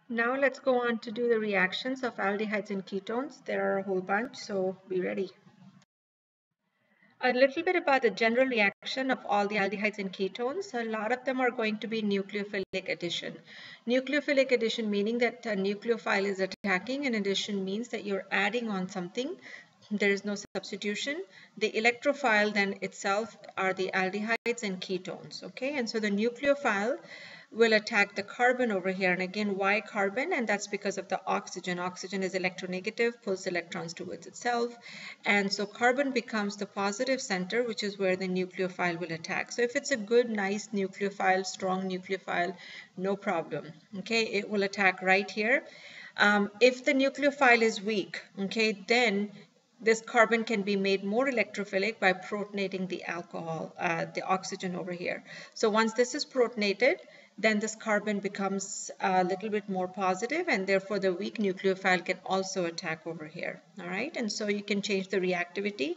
Now let's go on to do the reactions of aldehydes and ketones. There are a whole bunch, so be ready. A little bit about the general reaction of all the aldehydes and ketones. A lot of them are going to be nucleophilic addition. Nucleophilic addition meaning that a nucleophile is attacking, and addition means that you're adding on something. There is no substitution. The electrophile then itself are the aldehydes and ketones, okay? And so the nucleophile will attack the carbon over here. And again, why carbon? And that's because of the oxygen. Oxygen is electronegative, pulls electrons towards itself. And so carbon becomes the positive center, which is where the nucleophile will attack. So if it's a good, nice nucleophile, strong nucleophile, no problem. Okay, it will attack right here. If the nucleophile is weak, okay, then this carbon can be made more electrophilic by protonating the alcohol, the oxygen over here. So once this is protonated, then this carbon becomes a little bit more positive, and therefore the weak nucleophile can also attack over here. All right, and so you can change the reactivity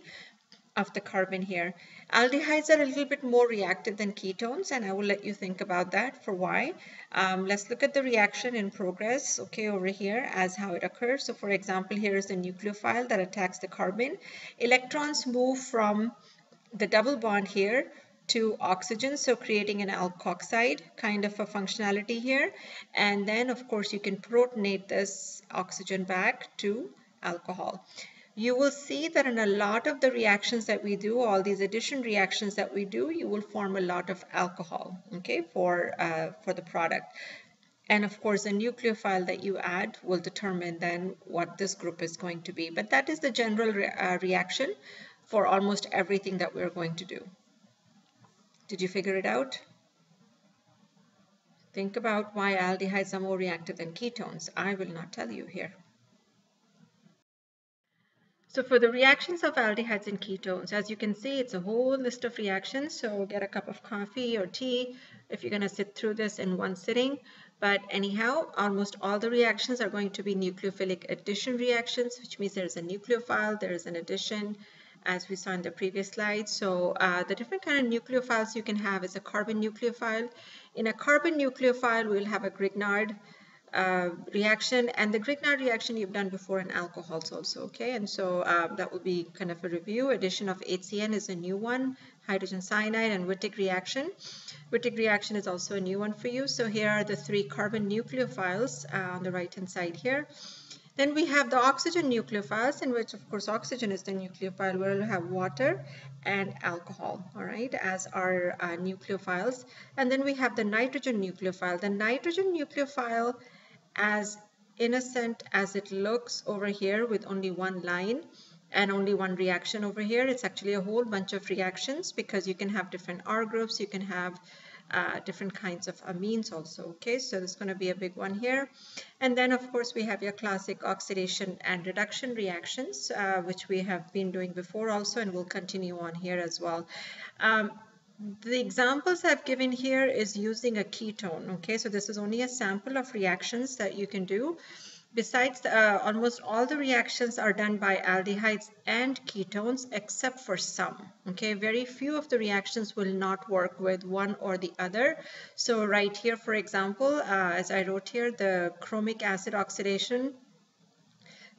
of the carbon here. Aldehydes are a little bit more reactive than ketones, and I will let you think about that for why. Let's look at the reaction in progress, okay, over here as how it occurs. So for example, here is the nucleophile that attacks the carbon. Electrons move from the double bond here to oxygen, so creating an alkoxide kind of a functionality here. And then of course you can protonate this oxygen back to alcohol. You will see that in a lot of the reactions that we do, all these addition reactions that we do, you will form a lot of alcohol, okay, for the product. And of course, the nucleophile that you add will determine then what this group is going to be. But that is the general reaction for almost everything that we're going to do. Did you figure it out? Think about why aldehydes are more reactive than ketones. I will not tell you here. So for the reactions of aldehydes and ketones, as you can see, it's a whole list of reactions. So get a cup of coffee or tea if you're going to sit through this in one sitting. But anyhow, almost all the reactions are going to be nucleophilic addition reactions, which means there's a nucleophile, there is an addition, as we saw in the previous slide. So the different kind of nucleophiles you can have is a carbon nucleophile. In a carbon nucleophile, we'll have a Grignard reaction, and the Grignard reaction you've done before in alcohols also, okay? And so that will be kind of a review. Addition of HCN is a new one, hydrogen cyanide, and Wittig reaction. Wittig reaction is also a new one for you. So here are the three carbon nucleophiles on the right hand side here. Then we have the oxygen nucleophiles, in which of course oxygen is the nucleophile, where we'll have water and alcohol, all right, as our nucleophiles. And then we have the nitrogen nucleophile. The nitrogen nucleophile, as innocent as it looks over here with only one line and only one reaction over here, it's actually a whole bunch of reactions because you can have different R groups, you can have different kinds of amines also, okay? So there's going to be a big one here. And then of course we have your classic oxidation and reduction reactions, which we have been doing before also, and we'll continue on here as well. The examples I've given here is using a ketone, okay? So this is only a sample of reactions that you can do. Besides, almost all the reactions are done by aldehydes and ketones except for some, okay? Very few of the reactions will not work with one or the other. So right here, for example, as I wrote here, the chromic acid oxidation,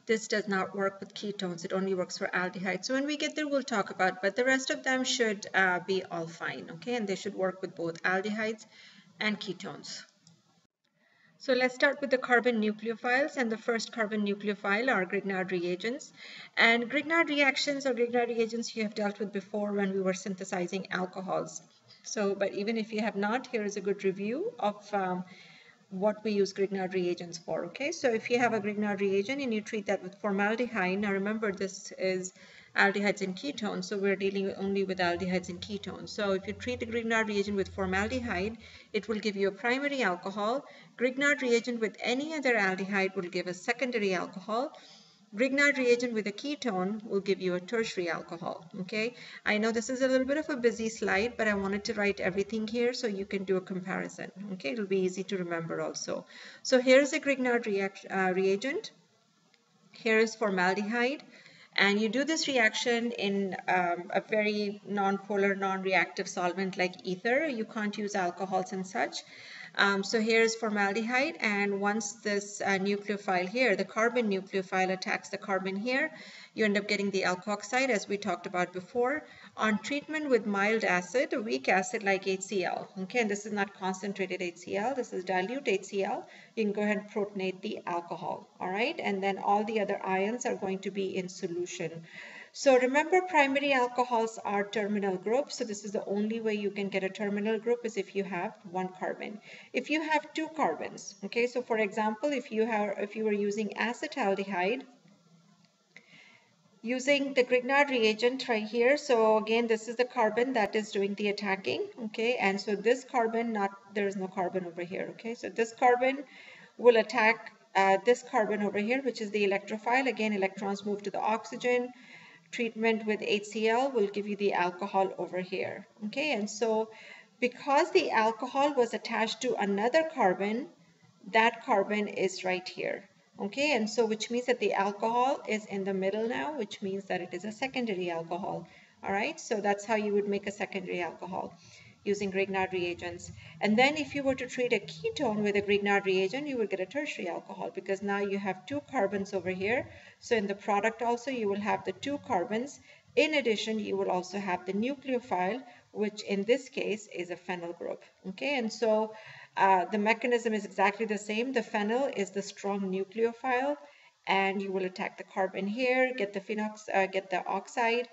this does not work with ketones. It only works for aldehydes. So when we get there, we'll talk about, but the rest of them should be all fine, okay? And they should work with both aldehydes and ketones. So let's start with the carbon nucleophiles, and the first carbon nucleophile are Grignard reagents. And Grignard reactions or Grignard reagents you have dealt with before when we were synthesizing alcohols. So, but even if you have not, here is a good review of what we use Grignard reagents for, okay? So if you have a Grignard reagent and you treat that with formaldehyde, now remember this is aldehydes and ketones, so we're dealing only with aldehydes and ketones. So if you treat the Grignard reagent with formaldehyde, it will give you a primary alcohol. Grignard reagent with any other aldehyde will give a secondary alcohol. Grignard reagent with a ketone will give you a tertiary alcohol, okay? I know this is a little bit of a busy slide, but I wanted to write everything here so you can do a comparison, okay? It'll be easy to remember also. So here's a Grignard reagent. Here is formaldehyde. And you do this reaction in a very non-polar, non-reactive solvent like ether. You can't use alcohols and such. So here's formaldehyde, and once this nucleophile here, the carbon nucleophile attacks the carbon here, you end up getting the alkoxide as we talked about before. On treatment with mild acid, a weak acid like HCl, okay, and this is not concentrated HCl, this is dilute HCl, you can go ahead and protonate the alcohol, all right, and then all the other ions are going to be in solution. So remember, primary alcohols are terminal groups. So this is the only way you can get a terminal group is if you have one carbon. If you have two carbons, okay, so for example, if you were using acetaldehyde, using the Grignard reagent right here. So again, this is the carbon that is doing the attacking, okay, and so this carbon, there is no carbon over here, okay, so this carbon will attack this carbon over here, which is the electrophile. Again, electrons move to the oxygen. Treatment with HCl will give you the alcohol over here, okay, and so because the alcohol was attached to another carbon, that carbon is right here, okay, and so which means that the alcohol is in the middle now, which means that it is a secondary alcohol. All right, so that's how you would make a secondary alcohol using Grignard reagents. And then if you were to treat a ketone with a Grignard reagent, you would get a tertiary alcohol because now you have two carbons over here. So in the product also you will have the two carbons. In addition, you will also have the nucleophile, which in this case is a phenyl group, okay, and so the mechanism is exactly the same. The phenyl is the strong nucleophile, and you will attack the carbon here, get the oxide,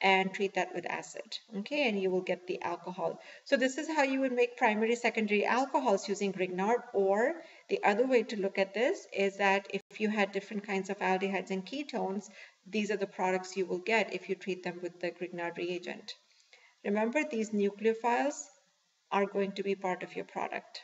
and treat that with acid, okay, and you will get the alcohol. So this is how you would make primary, secondary alcohols using Grignard, or the other way to look at this is that if you had different kinds of aldehydes and ketones, these are the products you will get if you treat them with the Grignard reagent. Remember, these nucleophiles are going to be part of your product.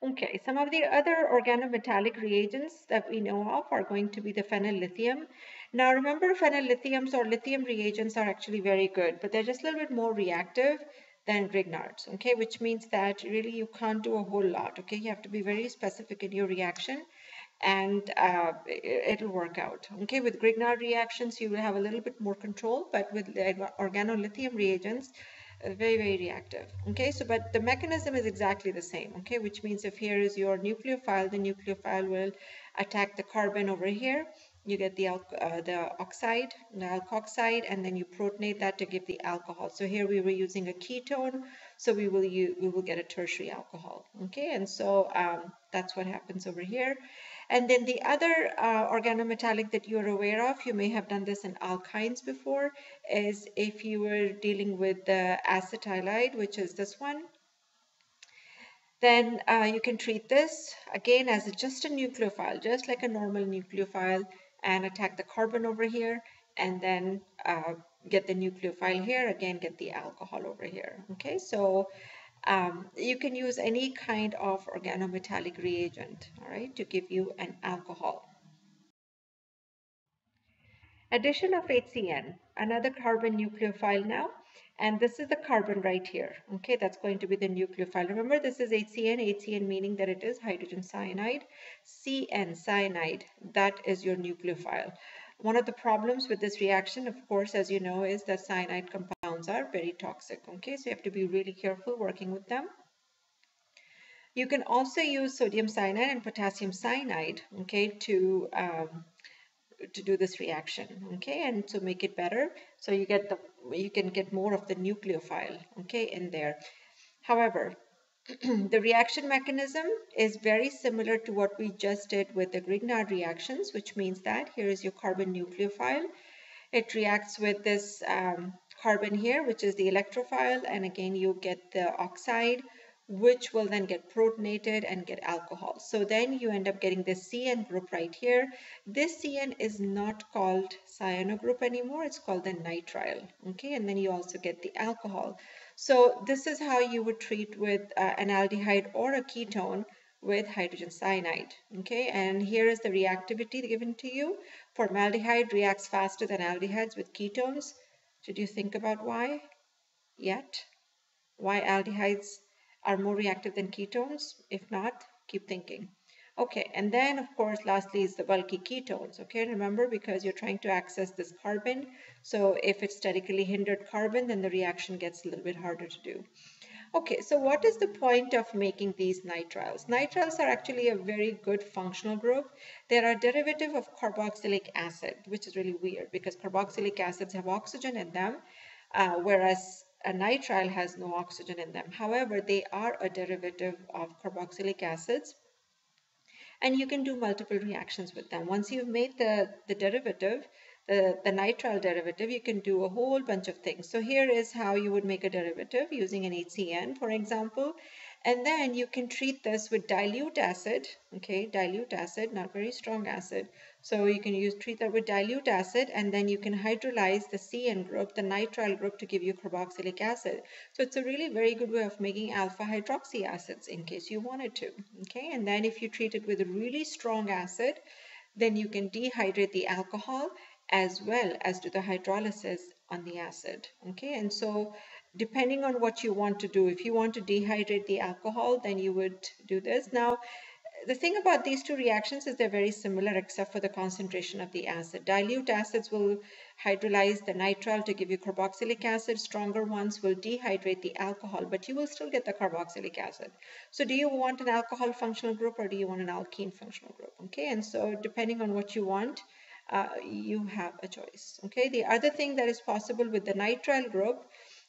Okay, some of the other organometallic reagents that we know of are going to be the phenyllithium. Now remember, phenyllithiums or lithium reagents are actually very good, but they're just a little bit more reactive than Grignards, okay, which means that really you can't do a whole lot, okay, you have to be very specific in your reaction and it'll work out, okay. With Grignard reactions, you will have a little bit more control, but with the organolithium reagents, very, very reactive, okay. So but the mechanism is exactly the same, okay, which means if here is your nucleophile, the nucleophile will attack the carbon over here, you get the oxide, the alkoxide, and then you protonate that to give the alcohol. So here we were using a ketone, so we will get a tertiary alcohol, okay, and so that's what happens over here. And then the other organometallic that you're aware of, you may have done this in alkynes before, is if you were dealing with the acetylide, which is this one, then you can treat this again as just a nucleophile, just like a normal nucleophile, and attack the carbon over here, and then get the nucleophile here, again get the alcohol over here, okay. So you can use any kind of organometallic reagent, all right, to give you an alcohol. Addition of HCN, another carbon nucleophile now, and this is the carbon right here, okay, that's going to be the nucleophile. Remember, this is HCN, HCN meaning that it is hydrogen cyanide, CN, cyanide, that is your nucleophile. One of the problems with this reaction, of course, as you know, is that cyanide compounds are very toxic, okay, so you have to be really careful working with them. You can also use sodium cyanide and potassium cyanide, okay, to do this reaction, okay, and to make it better, so you can get more of the nucleophile, okay, in there. However, the reaction mechanism is very similar to what we just did with the Grignard reactions, which means that here is your carbon nucleophile. It reacts with this carbon here, which is the electrophile, and again you get the oxide, which will then get protonated and get alcohol. So then you end up getting this CN group right here. This CN is not called cyano group anymore, it's called the nitrile, okay, and then you also get the alcohol. So this is how you would treat with an aldehyde or a ketone with hydrogen cyanide, okay, and here is the reactivity given to you. Formaldehyde reacts faster than aldehydes with ketones. Did you think about why yet? Why aldehydes are more reactive than ketones? If not, keep thinking. Okay, and then of course lastly is the bulky ketones, okay, remember, because you're trying to access this carbon, so if it's statically hindered carbon, then the reaction gets a little bit harder to do. Okay, so what is the point of making these nitriles? Nitriles are actually a very good functional group. They are a derivative of carboxylic acid, which is really weird because carboxylic acids have oxygen in them, whereas a nitrile has no oxygen in them. However, they are a derivative of carboxylic acids, and you can do multiple reactions with them. Once you've made the derivative, the nitrile derivative, you can do a whole bunch of things. So here is how you would make a derivative using an HCN, for example. And then you can treat this with dilute acid, okay, dilute acid, not very strong acid. So you can treat that with dilute acid, and then you can hydrolyze the CN group, the nitrile group, to give you carboxylic acid. So it's a really very good way of making alpha hydroxy acids in case you wanted to, okay? And then if you treat it with a really strong acid, then you can dehydrate the alcohol as well as do the hydrolysis on the acid, okay? And so depending on what you want to do, if you want to dehydrate the alcohol, then you would do this. Now, the thing about these two reactions is they're very similar except for the concentration of the acid. Dilute acids will hydrolyze the nitrile to give you carboxylic acid. Stronger ones will dehydrate the alcohol, but you will still get the carboxylic acid. So do you want an alcohol functional group or do you want an alkene functional group? Okay, and so depending on what you want, you have a choice. Okay, the other thing that is possible with the nitrile group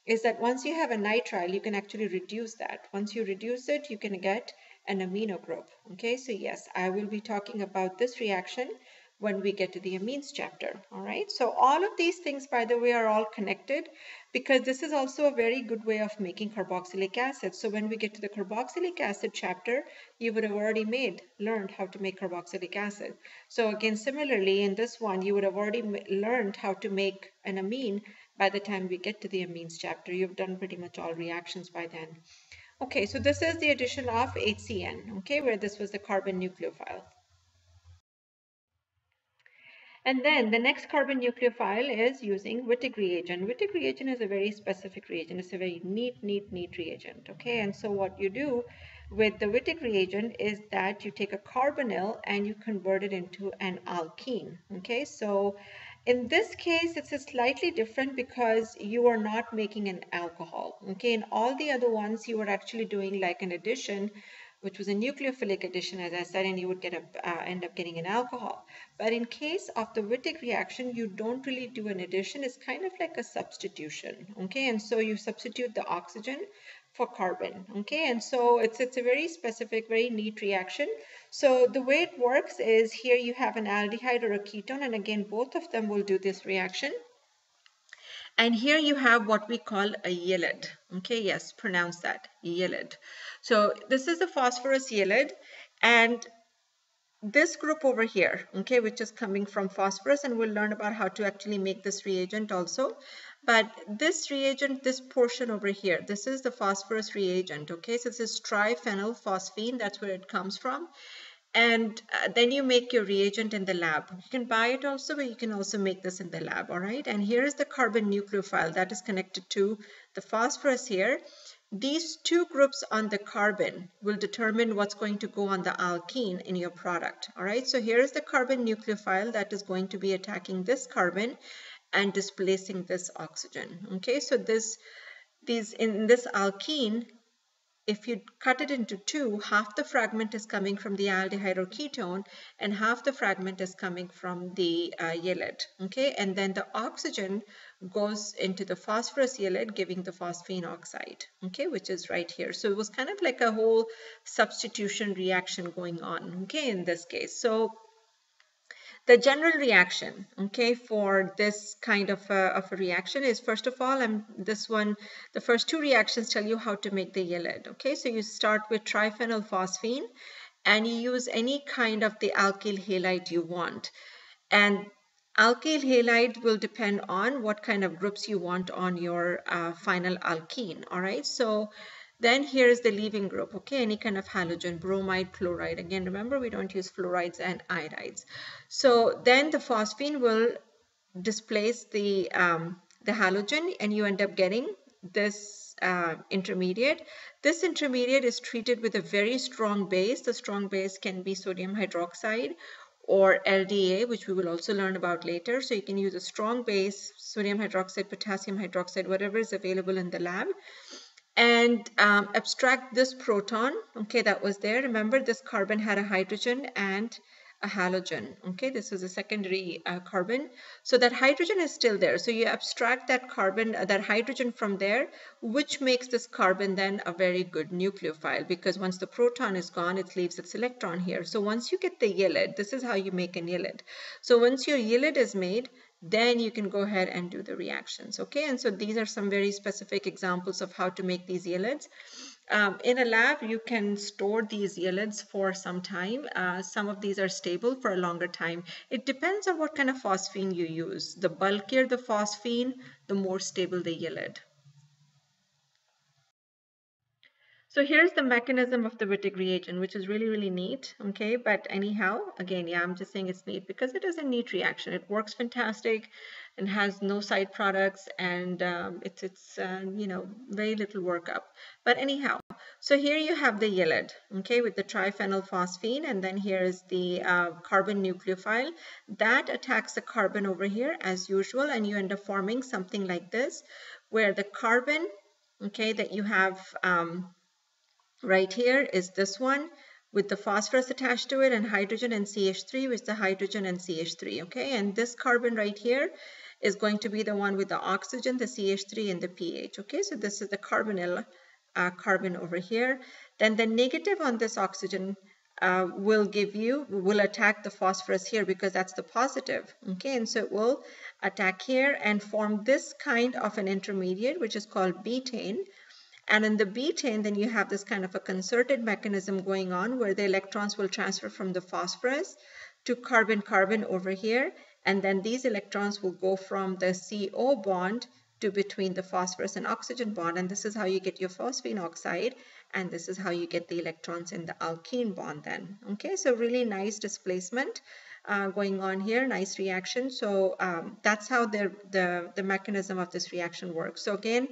is that once you have a nitrile, you can actually reduce that. Once you reduce it, you can get an amino group. Okay, so yes, I will be talking about this reaction when we get to the amines chapter. All right, so all of these things, by the way, are all connected because this is also a very good way of making carboxylic acid. So when we get to the carboxylic acid chapter, you would have already learned how to make carboxylic acid. So again, similarly, in this one, you would have already learned how to make an amine by the time we get to the amines chapter. You've done pretty much all reactions by then. Okay, so this is the addition of HCN, okay, where this was the carbon nucleophile. And then the next carbon nucleophile is using Wittig reagent. Wittig reagent is a very specific reagent. It's a very neat reagent, okay? And so what you do with the Wittig reagent is that you take a carbonyl and you convert it into an alkene, okay? So in this case, it's a slightly different because you are not making an alcohol, okay? In all the other ones, you are actually doing like an addition, which was a nucleophilic addition, as I said, and you would get end up getting an alcohol. But in case of the Wittig reaction, you don't really do an addition. It's kind of like a substitution, okay? And so you substitute the oxygen for carbon, okay? And so it's a very specific, very neat reaction. So the way it works is here you have an aldehyde or a ketone, and again, both of them will do this reaction. And here you have what we call a yelid. Okay, yes, pronounce that, yelid. So this is the phosphorus yelid, and this group over here, okay, which is coming from phosphorus, and we'll learn about how to actually make this reagent also. But this reagent, this portion over here, this is the phosphorus reagent, okay? So this is triphenylphosphine, that's where it comes from. And then you make your reagent in the lab. You can buy it also, but you can also make this in the lab, all right? And here is the carbon nucleophile that is connected to the phosphorus here. These two groups on the carbon will determine what's going to go on the alkene in your product, all right? So here is the carbon nucleophile that is going to be attacking this carbon and displacing this oxygen, okay? So in this alkene, if you cut it into two, half the fragment is coming from the aldehyde or ketone and half the fragment is coming from the yelid, okay? And then the oxygen goes into the phosphorus yelid, giving the phosphine oxide, okay, which is right here. So it was kind of like a whole substitution reaction going on, okay, in this case. So the general reaction, okay, for this kind of a reaction is, first of all, the first two reactions tell you how to make the yelid, okay? So you start with triphenylphosphine and you use any kind of the alkyl halide you want. And alkyl halide will depend on what kind of groups you want on your final alkene, all right? So then here is the leaving group, okay? Any kind of halogen, bromide, chloride. Again, remember, we don't use fluorides and iodides. So then the phosphine will displace the halogen and you end up getting this intermediate. This intermediate is treated with a very strong base. The strong base can be sodium hydroxide or LDA, which we will also learn about later. So you can use a strong base, sodium hydroxide, potassium hydroxide, whatever is available in the lab. and abstract this proton, okay, that was there. Remember, this carbon had a hydrogen and a halogen, okay. This was a secondary carbon, so that hydrogen is still there. So you abstract that carbon, that hydrogen from there, which makes this carbon then a very good nucleophile, because once the proton is gone, it leaves its electron here. So once you get the yelid, this is how you make an yelid. So once your yelid is made, then you can go ahead and do the reactions, okay. And so these are some very specific examples of how to make these yelids. In a lab, you can store these yelids for some time. Some of these are stable for a longer time. It depends on what kind of phosphine you use. The bulkier the phosphine, the more stable the yelid. So here's the mechanism of the Wittig reagent, which is really, really neat, okay? But anyhow, again, yeah, I'm just saying it's neat because it is a neat reaction. It works fantastic and has no side products, and it's you know, very little workup. But anyhow, so here you have the yelid, okay, with the triphenylphosphine, and then here is the carbon nucleophile that attacks the carbon over here as usual, and you end up forming something like this, where the carbon, okay, that you have right here is this one with the phosphorus attached to it and hydrogen and CH3, which is the hydrogen and CH3, okay? And this carbon right here is going to be the one with the oxygen, the CH3, and the pH, okay? So this is the carbonyl carbon over here. Then the negative on this oxygen will attack the phosphorus here because that's the positive, okay? And so it will attack here and form this kind of an intermediate, which is called betaine. And in the betaine, then you have this kind of a concerted mechanism going on where the electrons will transfer from the phosphorus to carbon-carbon over here. And then these electrons will go from the CO bond to between the phosphorus and oxygen bond. And this is how you get your phosphine oxide. And this is how you get the electrons in the alkene bond then. Okay, so really nice displacement going on here, nice reaction. So that's how the mechanism of this reaction works. So again,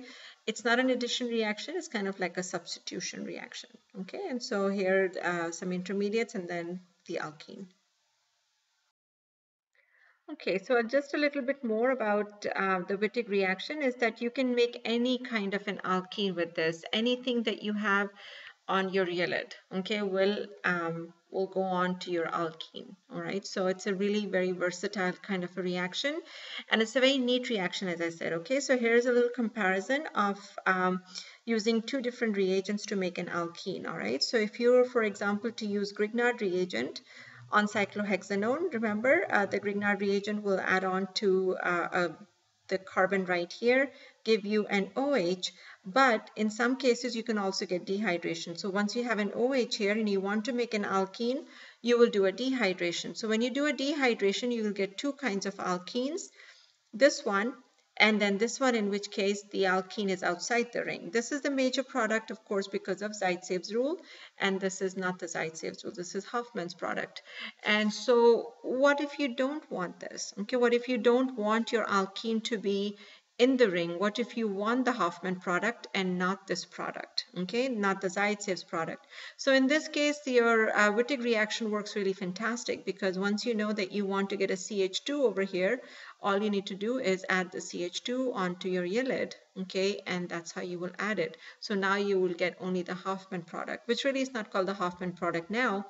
it's not an addition reaction, it's kind of like a substitution reaction. Okay, and so here some intermediates and then the alkene. Okay, so just a little bit more about the Wittig reaction is that you can make any kind of an alkene with this. Anything that you have on your yelid, okay, will go on to your alkene. All right, so it's a really very versatile kind of a reaction, and it's a very neat reaction, as I said. Okay, so here's a little comparison of using two different reagents to make an alkene. All right, so if you were, for example, to use Grignard reagent on cyclohexanone, remember the Grignard reagent will add on to the carbon right here, give you an OH, but in some cases you can also get dehydration. So once you have an OH here and you want to make an alkene, you will do a dehydration. So when you do a dehydration, you will get two kinds of alkenes, this one and then this one, in which case the alkene is outside the ring. This is the major product, of course, because of Zaitsev's rule, and this is not the Zaitsev's rule. This is Hofmann's product. And so what if you don't want this? Okay, what if you don't want your alkene to be in the ring? What if you want the Hofmann product and not this product, okay, not the Zaitsev's product? So in this case, your Wittig reaction works really fantastic, because once you know that you want to get a CH2 over here, all you need to do is add the CH2 onto your yelid, okay, and that's how you will add it. So now you will get only the Hofmann product, which really is not called the Hofmann product now,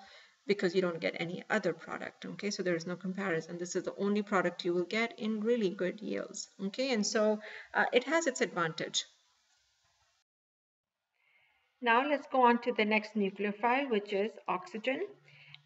because you don't get any other product, okay? So there is no comparison. This is the only product you will get in really good yields, okay? And so it has its advantage. Now let's go on to the next nucleophile, which is oxygen.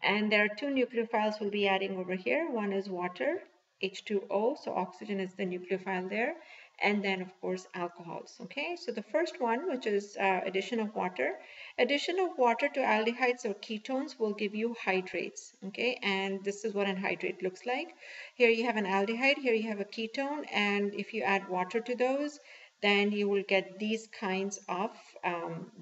And there are two nucleophiles we'll be adding over here. One is water, H2O, so oxygen is the nucleophile there. And then, of course, alcohols, okay? So the first one, which is addition of water to aldehydes or ketones will give you hydrates, okay? And this is what an hydrate looks like. Here you have an aldehyde, here you have a ketone, and if you add water to those, then you will get these kinds of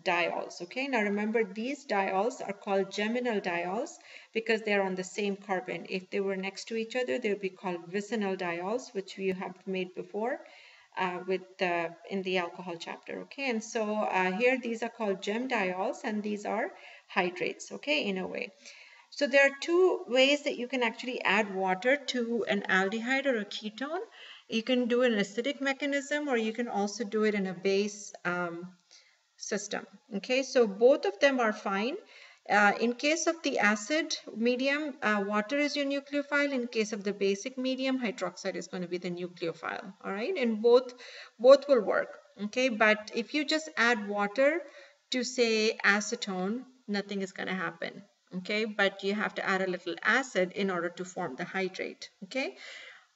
diols, okay? Now remember, these diols are called geminal diols because they're on the same carbon. If they were next to each other, they would be called vicinal diols, which we have made before in the alcohol chapter, okay? And so here these are called gem diols, and these are hydrates, okay, in a way. So there are two ways that you can actually add water to an aldehyde or a ketone. You can do an acidic mechanism, or you can also do it in a base system. Okay, so both of them are fine. In case of the acid medium, water is your nucleophile. In case of the basic medium, hydroxide is going to be the nucleophile. All right, and both will work. Okay, but if you just add water to say acetone, nothing is going to happen. Okay, but you have to add a little acid in order to form the hydrate. Okay,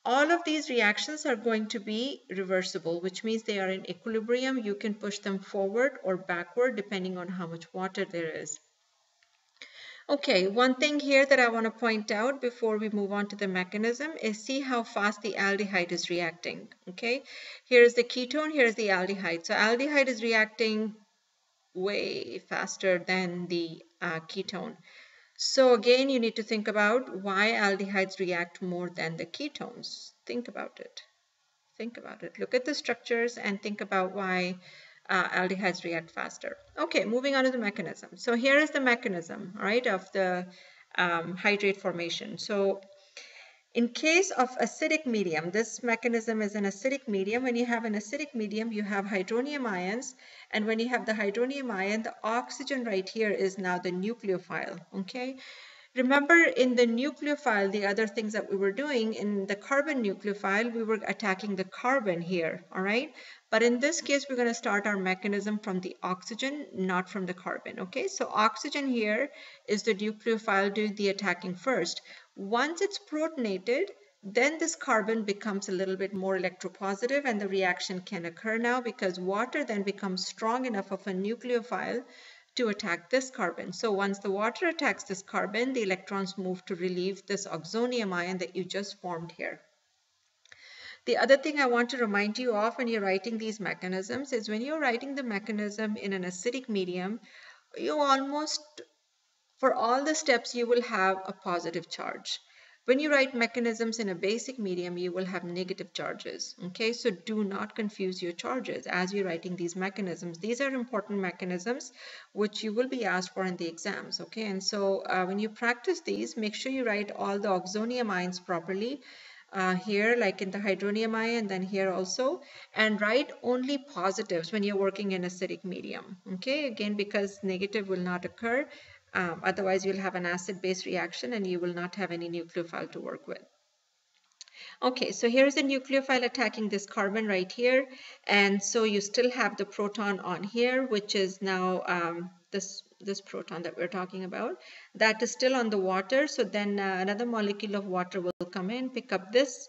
all of these reactions are going to be reversible, which means they are in equilibrium. You can push them forward or backward depending on how much water there is. Okay, one thing here that I want to point out before we move on to the mechanism is see how fast the aldehyde is reacting. Okay, here's the ketone, here's the aldehyde. So aldehyde is reacting way faster than the ketone. So again, you need to think about why aldehydes react more than the ketones. Think about it. Think about it. Look at the structures and think about why aldehydes react faster. Okay, moving on to the mechanism. So here is the mechanism, right, of the hydrate formation. So in case of acidic medium, this mechanism is an acidic medium. When you have an acidic medium, you have hydronium ions. And when you have the hydronium ion, the oxygen right here is now the nucleophile, okay? Remember in the nucleophile, the other things that we were doing in the carbon nucleophile, we were attacking the carbon here, all right? But in this case, we're going to start our mechanism from the oxygen, not from the carbon, okay? So oxygen here is the nucleophile doing the attacking first. Once it's protonated, then this carbon becomes a little bit more electropositive and the reaction can occur now because water then becomes strong enough of a nucleophile to attack this carbon. So once the water attacks this carbon, the electrons move to relieve this oxonium ion that you just formed here. The other thing I want to remind you of when you're writing these mechanisms is when you're writing the mechanism in an acidic medium, you almost, for all the steps, you will have a positive charge. When you write mechanisms in a basic medium, you will have negative charges. Okay, so do not confuse your charges as you're writing these mechanisms. These are important mechanisms which you will be asked for in the exams. Okay, and so when you practice these, make sure you write all the oxonium ions properly. Here, like in the hydronium ion, then here also, and write only positives when you're working in acidic medium. Okay, again, because negative will not occur. Otherwise, you'll have an acid-base reaction and you will not have any nucleophile to work with. Okay, so here's a nucleophile attacking this carbon right here. And so you still have the proton on here, which is now this proton that we're talking about. That is still on the water. So then another molecule of water will come in, pick up this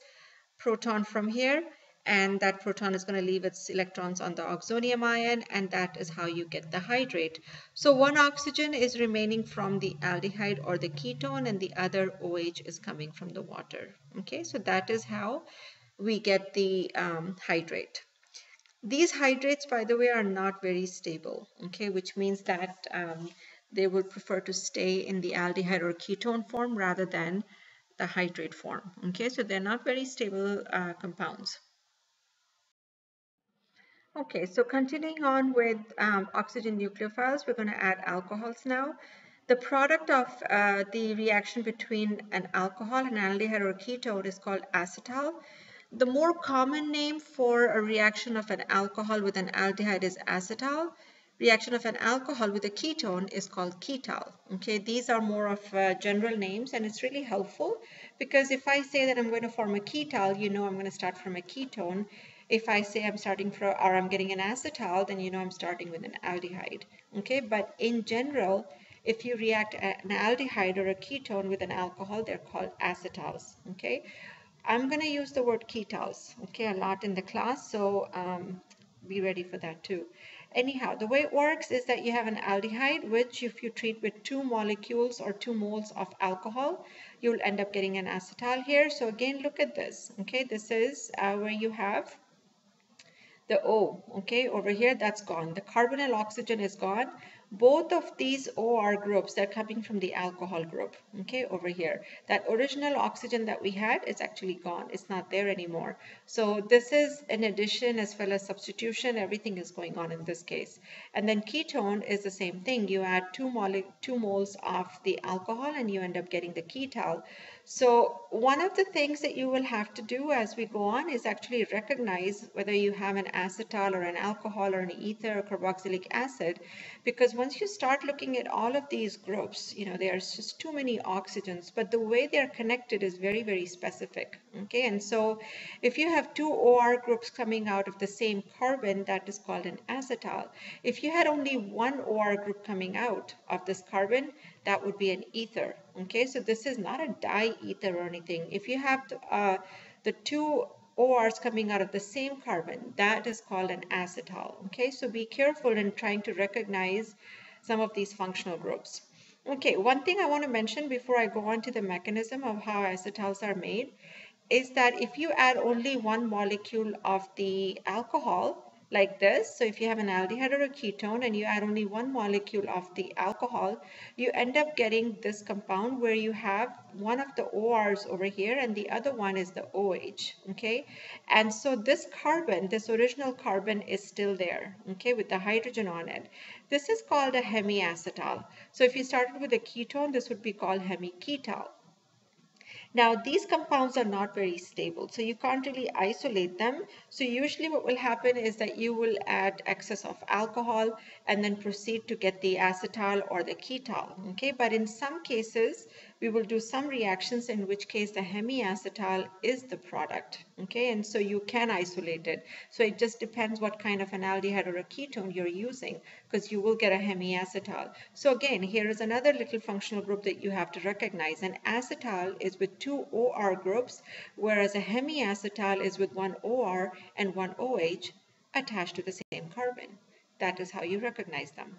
proton from here, and that proton is going to leave its electrons on the oxonium ion, and that is how you get the hydrate. So one oxygen is remaining from the aldehyde or the ketone, and the other OH is coming from the water. Okay, so that is how we get the hydrate. These hydrates, by the way, are not very stable, okay, which means that they will prefer to stay in the aldehyde or ketone form rather than the hydrate form. Okay, so they're not very stable compounds. Okay, so continuing on with oxygen nucleophiles, we're going to add alcohols now. The product of the reaction between an alcohol and an aldehyde or ketone is called acetal. The more common name for a reaction of an alcohol with an aldehyde is acetal. Reaction of an alcohol with a ketone is called ketal. Okay, these are more of general names, and it's really helpful because if I say that I'm going to form a ketal, you know I'm going to start from a ketone. If I say I'm starting from, or I'm getting an acetal, then you know I'm starting with an aldehyde. Okay, but in general, if you react an aldehyde or a ketone with an alcohol, they're called acetals. Okay, I'm going to use the word ketals, okay, a lot in the class, so be ready for that too. Anyhow, the way it works is that you have an aldehyde, which if you treat with 2 molecules or 2 moles of alcohol, you'll end up getting an acetal here. So again, look at this, okay, this is where you have the O, okay, over here, that's gone. The carbonyl oxygen is gone. both of these OR groups, they're coming from the alcohol group, okay, over here. That original oxygen that we had is actually gone. It's not there anymore. So this is an addition as well as substitution. Everything is going on in this case. And then ketone is the same thing. You add 2 moles of the alcohol and you end up getting the ketal. So one of the things that you will have to do as we go on is actually recognize whether you have an acetal or an alcohol or an ether or carboxylic acid, because once you start looking at all of these groups, there's just too many oxygens, but the way they're connected is very, very specific, okay? And so if you have 2 OR groups coming out of the same carbon, that is called an acetal. If you had only 1 OR group coming out of this carbon, that would be an ether, okay? So this is not a diether or anything. If you have the 2 ORs coming out of the same carbon, that is called an acetal, okay? So be careful in trying to recognize some of these functional groups. Okay, one thing I want to mention before I go on to the mechanism of how acetals are made is that if you add only 1 molecule of the alcohol, like this, so if you have an aldehyde or a ketone and you add only 1 molecule of the alcohol, you end up getting this compound where you have one of the ORs over here and the other one is the OH, okay? And so this carbon, this original carbon is still there, okay, with the hydrogen on it. This is called a hemiacetal. So if you started with a ketone, this would be called hemiketal. Now, these compounds are not very stable, so you can't really isolate them. So usually what will happen is that you will add excess of alcohol and then proceed to get the acetal or the ketal, okay? But in some cases, we will do some reactions in which case the hemiacetal is the product, okay? And so you can isolate it. So it just depends what kind of an aldehyde or a ketone you're using, because you will get a hemiacetal. So again, here is another little functional group that you have to recognize. An acetal is with 2 OR groups, whereas a hemiacetal is with 1 OR and 1 OH attached to the same carbon. That is how you recognize them.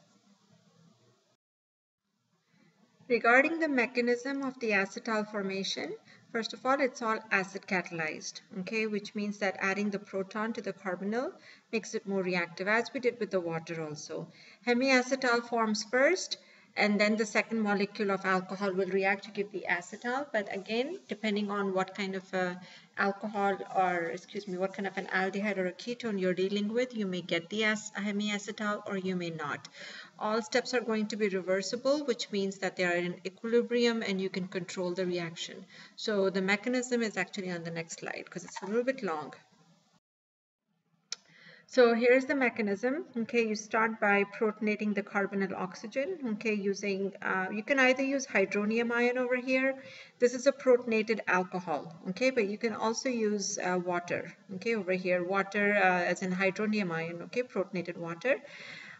Regarding the mechanism of the acetal formation, first of all, it's all acid catalyzed, okay, which means that adding the proton to the carbonyl makes it more reactive, as we did with the water also. Hemiacetal forms first, and then the second molecule of alcohol will react to give the acetal. But again, depending on what kind of alcohol or, what kind of an aldehyde or a ketone you're dealing with, you may get the hemiacetal or you may not. All steps are going to be reversible, which means that they are in equilibrium and you can control the reaction. So the mechanism is actually on the next slide because it's a little bit long. So here's the mechanism. Okay, you start by protonating the carbonyl oxygen. Okay, using you can either use hydronium ion over here. This is a protonated alcohol. Okay, but you can also use water. Okay, over here, water as in hydronium ion. Okay, protonated water.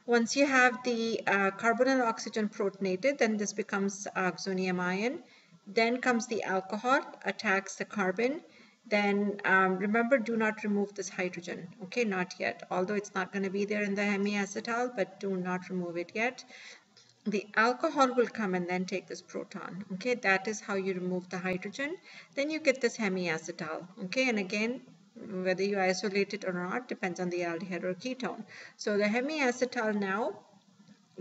Once you have the carbonyl oxygen protonated, then this becomes oxonium ion. Then comes the alcohol, attacks the carbon. Then remember, do not remove this hydrogen, okay, not yet, although it's not going to be there in the hemiacetal, but do not remove it yet. The alcohol will come and then take this proton, okay, that is how you remove the hydrogen. Then you get this hemiacetal, okay, and again, whether you isolate it or not depends on the aldehyde or ketone. So the hemiacetal now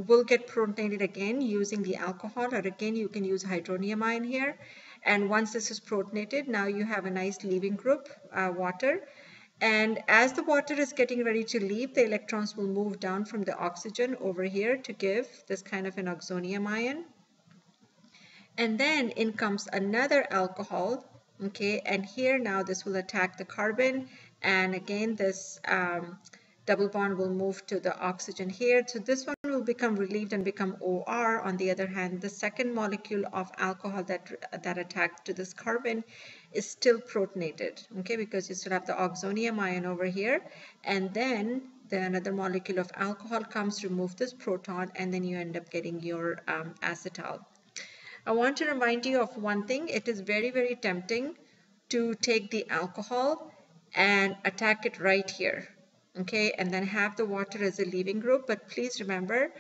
will get protonated again using the alcohol, or again you can use hydronium ion here. And once this is protonated, now you have a nice leaving group, water. And as the water is getting ready to leave, the electrons will move down from the oxygen over here to give this kind of an oxonium ion. And then in comes another alcohol, okay, and here now this will attack the carbon, and again this double bond will move to the oxygen here. So this one will become relieved and become OR. On the other hand, the second molecule of alcohol that attacked to this carbon is still protonated, okay, because you still have the oxonium ion over here, and then another molecule of alcohol comes to remove this proton, and then you end up getting your acetal. I want to remind you of one thing. It is very, very tempting to take the alcohol and attack it right here, okay, and then have the water as a leaving group. But please remember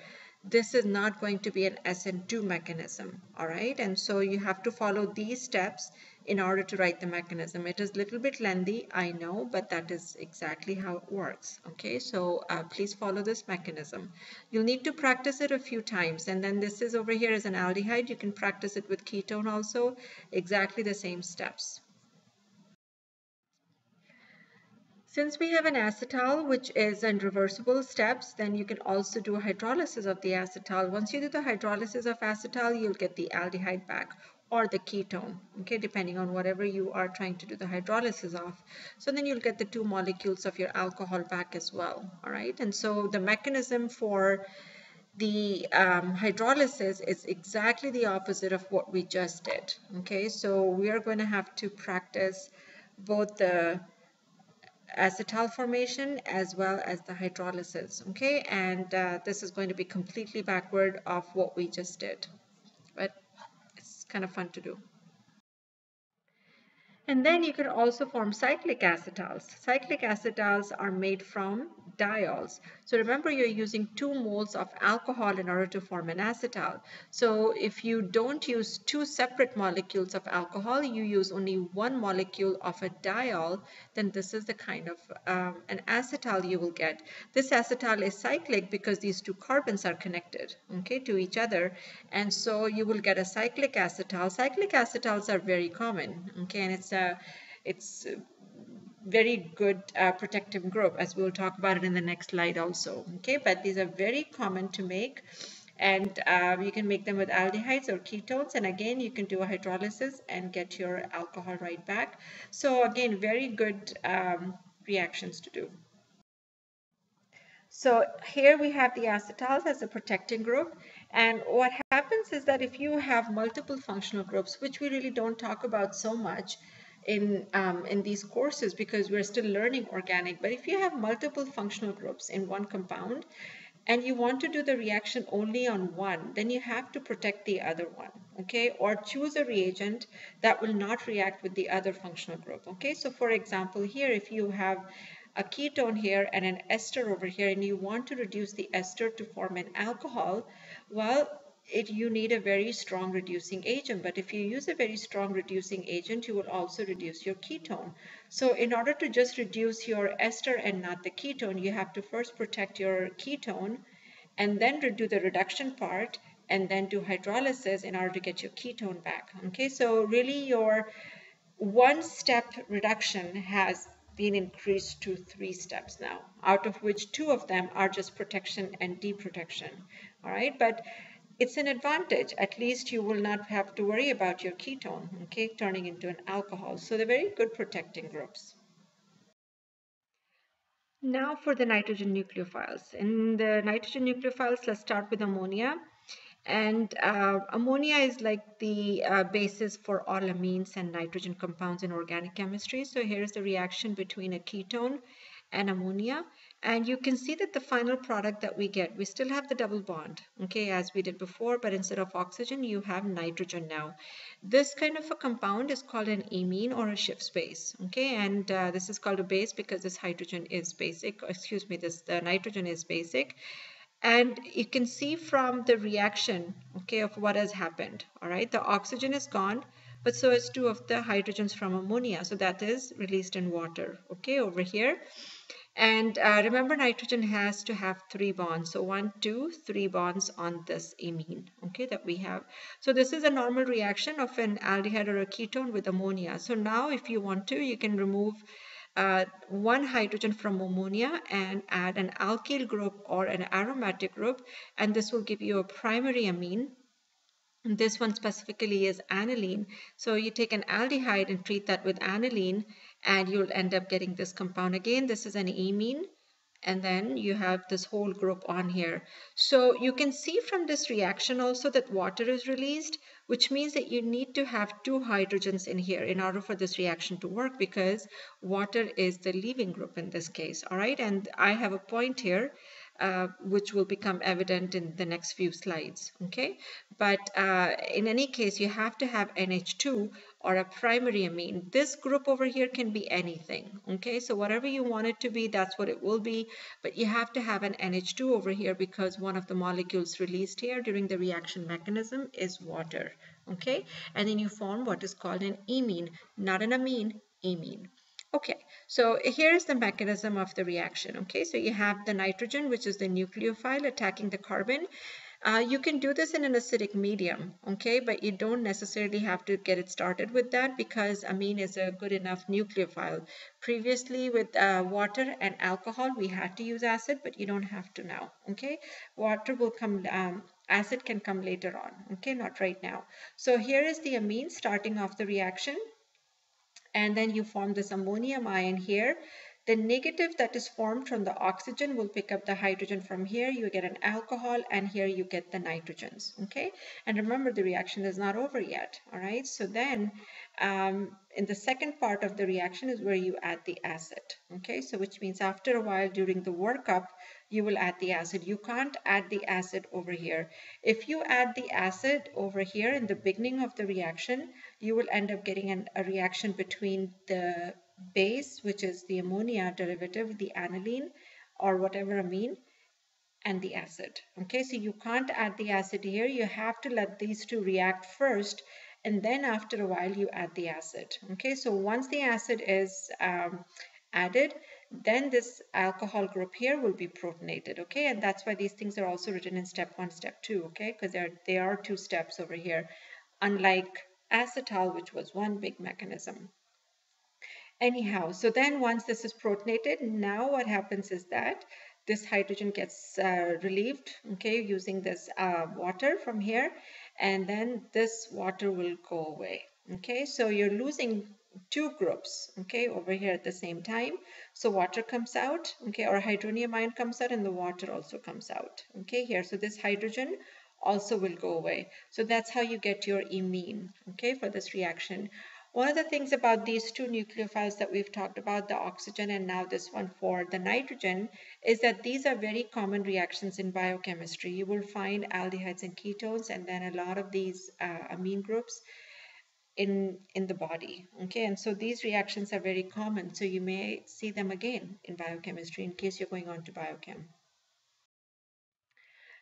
this is not going to be an SN2 mechanism, all right? And so you have to follow these steps in order to write the mechanism. It is a little bit lengthy, I know, but that is exactly how it works, okay? So please follow this mechanism. You'll need to practice it a few times, and then this is over here as an aldehyde. You can practice it with ketone also, exactly the same steps. Since we have an acetal, which is in reversible steps, then you can also do a hydrolysis of the acetal. Once you do the hydrolysis of acetal, you'll get the aldehyde back or the ketone, okay, depending on whatever you are trying to do the hydrolysis of. So then you'll get the 2 molecules of your alcohol back as well, all right? And so the mechanism for the hydrolysis is exactly the opposite of what we just did, okay? So we are going to have to practice both the acetal formation as well as the hydrolysis, okay? And this is going to be completely backward of what we just did, but it's kind of fun to do. And then you can also form cyclic acetals. Cyclic acetals are made from diols. So remember, you're using 2 moles of alcohol in order to form an acetal. So if you don't use 2 separate molecules of alcohol, you use only 1 molecule of a diol, then this is the kind of an acetal you will get. This acetal is cyclic because these 2 carbons are connected, okay, to each other. And so you will get a cyclic acetal. Cyclic acetals are very common, okay, and it's a very good protective group, as we'll talk about it in the next slide also, okay? But these are very common to make, and you can make them with aldehydes or ketones, and again you can do a hydrolysis and get your alcohol right back. So again, very good reactions to do. So here we have the acetals as a protecting group, and what happens is that if you have multiple functional groups, which we really don't talk about so much in these courses because we're still learning organic, but if you have multiple functional groups in one compound and you want to do the reaction only on one, then you have to protect the other one, okay? Or choose a reagent that will not react with the other functional group, okay? So for example, here if you have a ketone here and an ester over here, and you want to reduce the ester to form an alcohol, well, you need a very strong reducing agent. But if you use a very strong reducing agent, you will also reduce your ketone. So in order to just reduce your ester and not the ketone, you have to first protect your ketone and then do the reduction part and then do hydrolysis in order to get your ketone back. Okay, so really your 1-step reduction has been increased to 3 steps now, out of which 2 of them are just protection and deprotection. All right, but it's an advantage. At least you will not have to worry about your ketone, okay, turning into an alcohol. So they're very good protecting groups. Now for the nitrogen nucleophiles. In the nitrogen nucleophiles, let's start with ammonia. And ammonia is like the basis for all amines and nitrogen compounds in organic chemistry. So here's the reaction between a ketone and ammonia. And you can see that the final product that we get, we still have the double bond, okay, as we did before, but instead of oxygen, you have nitrogen now. This kind of a compound is called an amine or a Schiff's base, okay, and this is called a base because this hydrogen is basic, excuse me, the nitrogen is basic. And you can see from the reaction, okay, of what has happened, all right, the oxygen is gone, but so is 2 of the hydrogens from ammonia, so that is released in water, okay, over here. And remember, nitrogen has to have 3 bonds. So 1, 2, 3 bonds on this amine, okay, that we have. So this is a normal reaction of an aldehyde or a ketone with ammonia. So now if you want to, you can remove 1 hydrogen from ammonia and add an alkyl group or an aromatic group, and this will give you a primary amine. This one specifically is aniline. So you take an aldehyde and treat that with aniline, and you'll end up getting this compound. Again, this is an amine, and then you have this whole group on here. So you can see from this reaction also that water is released, which means that you need to have 2 hydrogens in here in order for this reaction to work, because water is the leaving group in this case. All right, and I have a point here which will become evident in the next few slides, okay? But in any case, you have to have NH2 or a primary amine. This group over here can be anything, okay? So whatever you want it to be, that's what it will be, but you have to have an NH2 over here because one of the molecules released here during the reaction mechanism is water, okay? And then you form what is called an imine, not an amine, imine. Okay, so here is the mechanism of the reaction. Okay, so you have the nitrogen, which is the nucleophile attacking the carbon. You can do this in an acidic medium, okay, but you don't necessarily have to get it started with that because amine is a good enough nucleophile. Previously with water and alcohol, we had to use acid, but you don't have to now, okay? Water will come, acid can come later on, okay, not right now. So here is the amine starting off the reaction, and then you form this ammonium ion here. The negative that is formed from the oxygen will pick up the hydrogen from here. You get an alcohol, and here you get the nitrogens, okay? And remember, the reaction is not over yet, all right? So then in the second part of the reaction is where you add the acid, okay? So which means after a while during the workup, you will add the acid. You can't add the acid over here. If you add the acid over here in the beginning of the reaction, you will end up getting a reaction between the base, which is the ammonia derivative, the aniline or whatever amine, and the acid. Okay, so you can't add the acid here. You have to let these two react first, and then after a while you add the acid. Okay, so once the acid is added, then this alcohol group here will be protonated. Okay, and that's why these things are also written in step 1, step 2. Okay, because there are 2 steps over here, unlike acetal, which was one big mechanism. Anyhow, so then once this is protonated, now what happens is that this hydrogen gets relieved, okay, using this water from here, and then this water will go away, okay? So you're losing 2 groups, okay, over here at the same time. So water comes out, okay, or hydronium ion comes out, and the water also comes out, okay, here. So this hydrogen also will go away. So that's how you get your imine, okay, for this reaction. One of the things about these 2 nucleophiles that we've talked about, the oxygen and now this one for the nitrogen, is that these are very common reactions in biochemistry. You will find aldehydes and ketones and then a lot of these amine groups in the body. Okay, and so these reactions are very common. So you may see them again in biochemistry in case you're going on to biochem.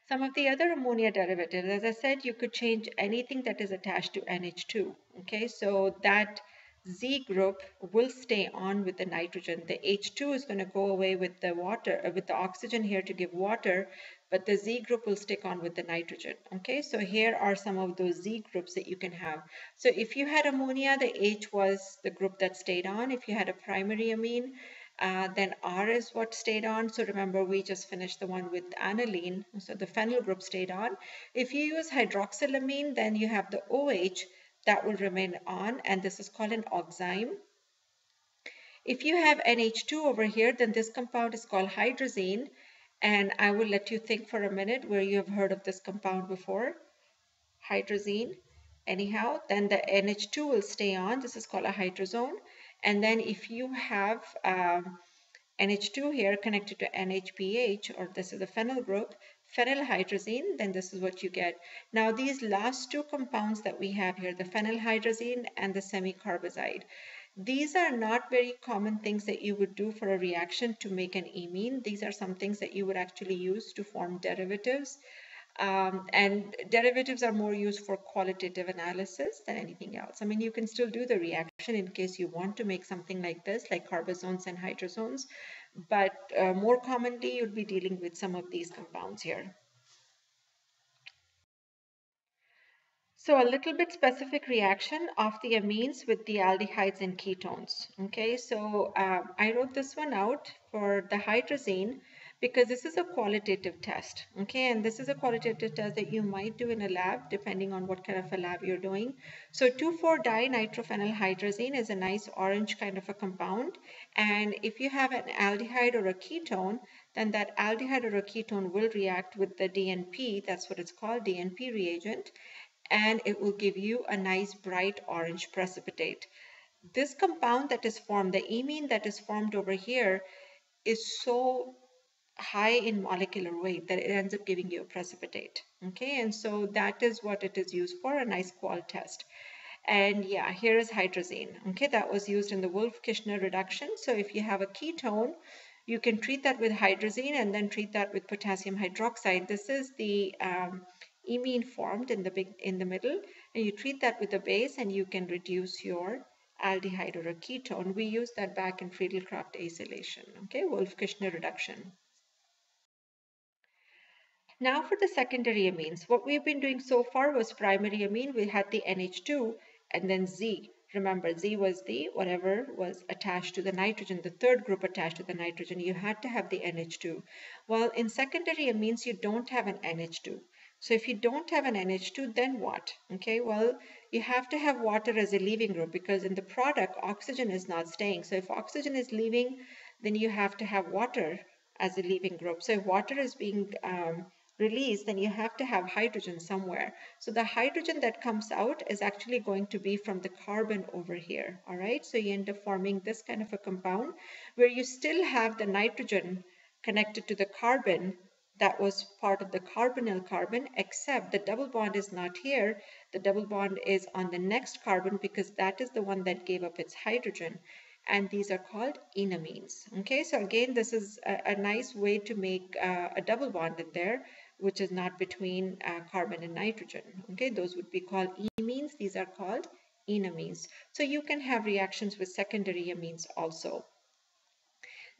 Some of the other ammonia derivatives, as I said, you could change anything that is attached to NH2. Okay, so that Z group will stay on with the nitrogen. The H2 is going to go away with the water, with the oxygen here to give water, but the Z group will stick on with the nitrogen. Okay, so here are some of those Z groups that you can have. So if you had ammonia, the H was the group that stayed on. If you had a primary amine, then R is what stayed on. So remember, we just finished the one with aniline. So the phenyl group stayed on. If you use hydroxylamine, then you have the OH that will remain on, and this is called an oxime. If you have NH2 over here, then this compound is called hydrazine. And I will let you think for a minute where you have heard of this compound before. Hydrazine. Anyhow, then the NH2 will stay on. This is called a hydrazone. And then if you have NH2 here connected to NHPH, or this is the phenyl group, phenylhydrazine, then this is what you get. Now these last 2 compounds that we have here, the phenylhydrazine and the semicarbazide, these are not very common things that you would do for a reaction to make an imine. These are some things that you would actually use to form derivatives. And derivatives are more used for qualitative analysis than anything else. I mean, you can still do the reaction in case you want to make something like this, like carbozones and hydrozones, but more commonly, you'll be dealing with some of these compounds here. So a little bit specific reaction of the amines with the aldehydes and ketones. Okay, so I wrote this one out for the hydrazine because this is a qualitative test. Okay, and this is a qualitative test that you might do in a lab depending on what kind of a lab you're doing. So 2,4-dinitrophenylhydrazine is a nice orange kind of a compound, and if you have an aldehyde or a ketone, then that aldehyde or a ketone will react with the DNP, that's what it's called, DNP reagent, and it will give you a nice bright orange precipitate. This compound that is formed, the imine that is formed over here, is so high in molecular weight that it ends up giving you a precipitate. Okay, and so that is what it is used for, a nice qual test. And yeah, here is hydrazine. Okay, that was used in the Wolff-Kishner reduction. So if you have a ketone, you can treat that with hydrazine and then treat that with potassium hydroxide. This is the imine formed in the middle, and you treat that with a base, and you can reduce your aldehyde or a ketone. We use that back in Friedel-Crafts acylation. Okay, Wolff-Kishner reduction. Now for the secondary amines, what we've been doing so far was primary amine. We had the NH2 and then Z. Remember, Z was the whatever was attached to the nitrogen, the third group attached to the nitrogen. You had to have the NH2. Well, in secondary amines, you don't have an NH2. So if you don't have an NH2, then what? Okay, well, you have to have water as a leaving group because in the product, oxygen is not staying. So if oxygen is leaving, then you have to have water as a leaving group. So if water is being release, then you have to have hydrogen somewhere. So the hydrogen that comes out is actually going to be from the carbon over here. All right, so you end up forming this kind of a compound where you still have the nitrogen connected to the carbon that was part of the carbonyl carbon, except the double bond is not here. The double bond is on the next carbon because that is the one that gave up its hydrogen, and these are called enamines. Okay, so again, this is a nice way to make a double bond in there, which is not between carbon and nitrogen. Okay, those would be called imines. These are called enamines. So you can have reactions with secondary amines also.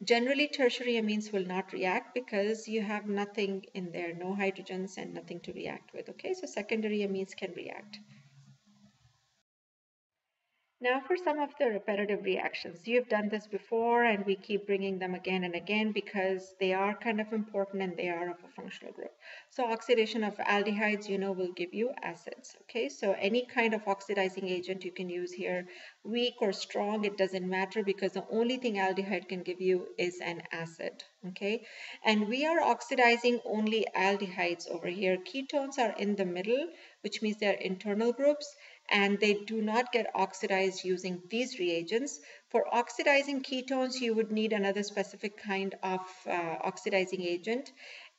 Generally, tertiary amines will not react because you have nothing in there, no hydrogens and nothing to react with. Okay, so secondary amines can react. Now for some of the repetitive reactions. You've done this before and we keep bringing them again and again because they are kind of important and they are of a functional group. So oxidation of aldehydes, you know, will give you acids. Okay, so any kind of oxidizing agent you can use here, weak or strong, it doesn't matter because the only thing aldehyde can give you is an acid. Okay, and we are oxidizing only aldehydes over here. Ketones are in the middle, which means they're internal groups, and they do not get oxidized using these reagents. For oxidizing ketones, you would need another specific kind of oxidizing agent,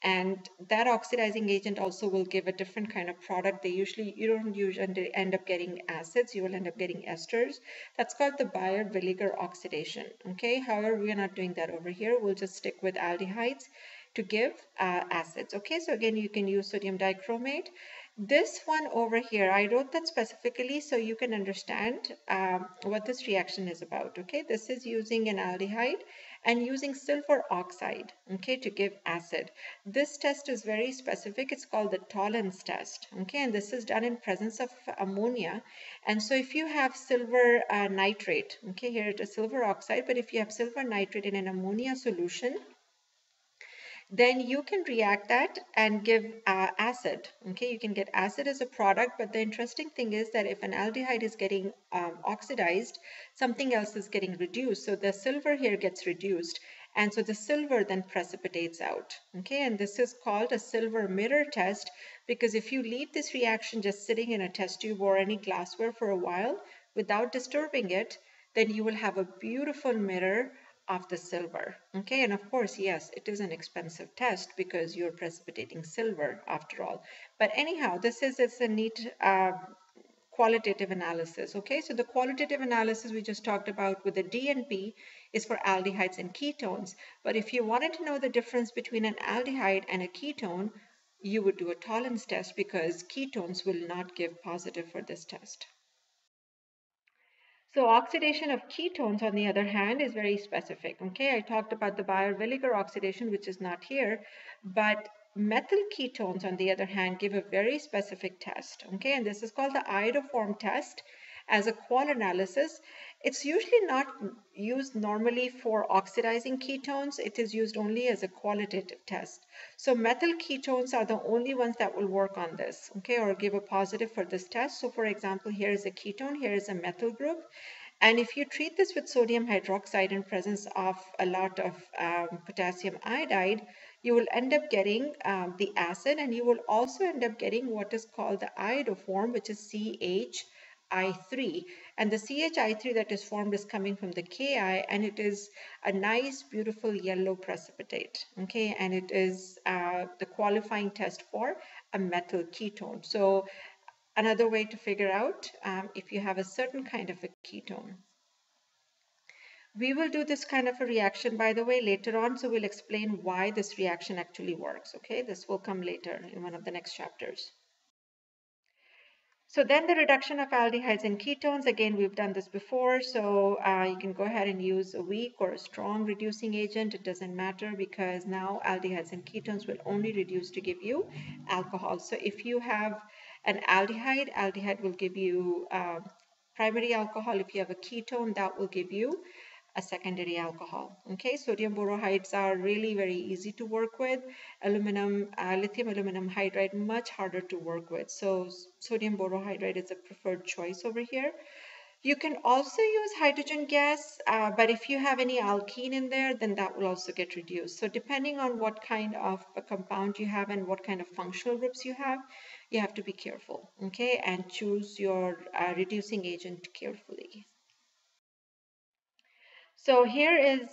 and that oxidizing agent also will give a different kind of product. You don't usually end up getting acids, you will end up getting esters. That's called the Baeyer-Villiger oxidation. Okay, however, we are not doing that over here. We'll just stick with aldehydes to give acids. Okay, so again, you can use sodium dichromate. This one over here, I wrote that specifically so you can understand what this reaction is about. Okay, this is using an aldehyde and using silver oxide, okay, to give acid. This test is very specific. It's called the tolerance test. Okay, and this is done in presence of ammonia. And so if you have silver nitrate, okay, here it is silver oxide, but if you have silver nitrate in an ammonia solution, then you can react that and give acid. Okay, you can get acid as a product, but the interesting thing is that if an aldehyde is getting oxidized, something else is getting reduced. So the silver here gets reduced, and so the silver then precipitates out. Okay, and this is called a silver mirror test because if you leave this reaction just sitting in a test tube or any glassware for a while without disturbing it, then you will have a beautiful mirror of the silver. Okay, and of course, yes, it is an expensive test because you're precipitating silver after all. But anyhow, it's a neat qualitative analysis. Okay, so the qualitative analysis we just talked about with the DNP is for aldehydes and ketones. But if you wanted to know the difference between an aldehyde and a ketone, you would do a tolerance test because ketones will not give positive for this test. So oxidation of ketones, on the other hand, is very specific. Okay, I talked about the Baeyer-Villiger oxidation, which is not here, but methyl ketones, on the other hand, give a very specific test. Okay, and this is called the iodoform test as a qual analysis. It's usually not used normally for oxidizing ketones. It is used only as a qualitative test. So methyl ketones are the only ones that will work on this, okay, or give a positive for this test. So for example, here is a ketone, here is a methyl group. And if you treat this with sodium hydroxide in presence of a lot of potassium iodide, you will end up getting the acid, and you will also end up getting what is called the iodoform, which is CH CHI3, and the CHI3 that is formed is coming from the Ki, and it is a nice beautiful yellow precipitate, okay, and it is the qualifying test for a methyl ketone. So another way to figure out if you have a certain kind of a ketone. We will do this kind of a reaction, by the way, later on, so we'll explain why this reaction actually works, okay? This will come later in one of the next chapters. So then the reduction of aldehydes and ketones, again, we've done this before, so you can go ahead and use a weak or a strong reducing agent. It doesn't matter because now aldehydes and ketones will only reduce to give you alcohol. So if you have an aldehyde, aldehyde will give you primary alcohol. If you have a ketone, that will give you a secondary alcohol. Okay, sodium borohides are really very easy to work with. Lithium aluminum hydride, much harder to work with. So sodium borohydride is a preferred choice over here. You can also use hydrogen gas, but if you have any alkene in there, then that will also get reduced. So depending on what kind of a compound you have and what kind of functional groups you have to be careful, okay, and choose your reducing agent carefully. So here is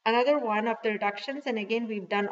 another one of the reductions, and again we've done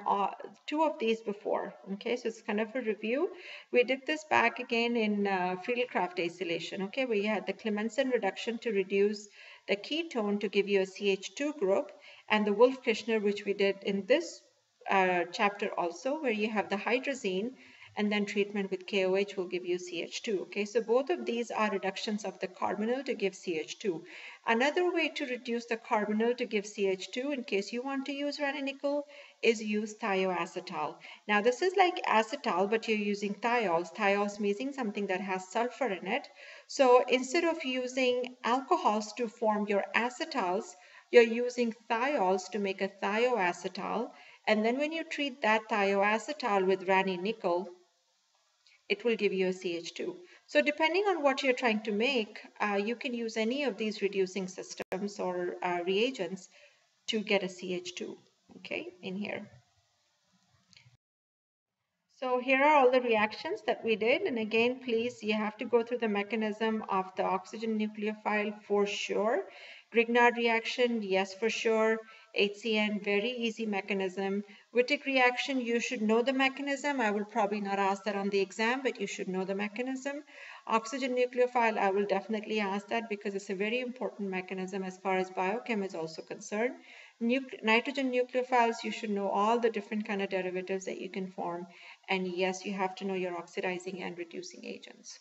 two of these before, okay, so it's kind of a review. We did this back again in Friedel-Crafts acylation, okay, where you had the Clemmensen reduction to reduce the ketone to give you a CH2 group, and the Wolff-Kishner, which we did in this chapter also, where you have the hydrazine and then treatment with KOH will give you CH2. Okay, so both of these are reductions of the carbonyl to give CH2. Another way to reduce the carbonyl to give CH2, in case you want to use ranitidine, is use thioacetal. Now this is like acetal, but you're using thiols. Thiols meaning something that has sulfur in it. So instead of using alcohols to form your acetals, you're using thiols to make a thioacetal. And then when you treat that thioacetal with ranitidine, it will give you a CH2. So depending on what you're trying to make, you can use any of these reducing systems or reagents to get a CH2, okay, in here. So here are all the reactions that we did. And again, please, you have to go through the mechanism of the oxygen nucleophile for sure. Grignard reaction, yes, for sure. HCN, very easy mechanism. Wittig reaction, you should know the mechanism. I will probably not ask that on the exam, but you should know the mechanism. Oxygen nucleophile, I will definitely ask that because it's a very important mechanism as far as biochem is also concerned. Nitrogen nucleophiles, you should know all the different kind of derivatives that you can form. And yes, you have to know your oxidizing and reducing agents.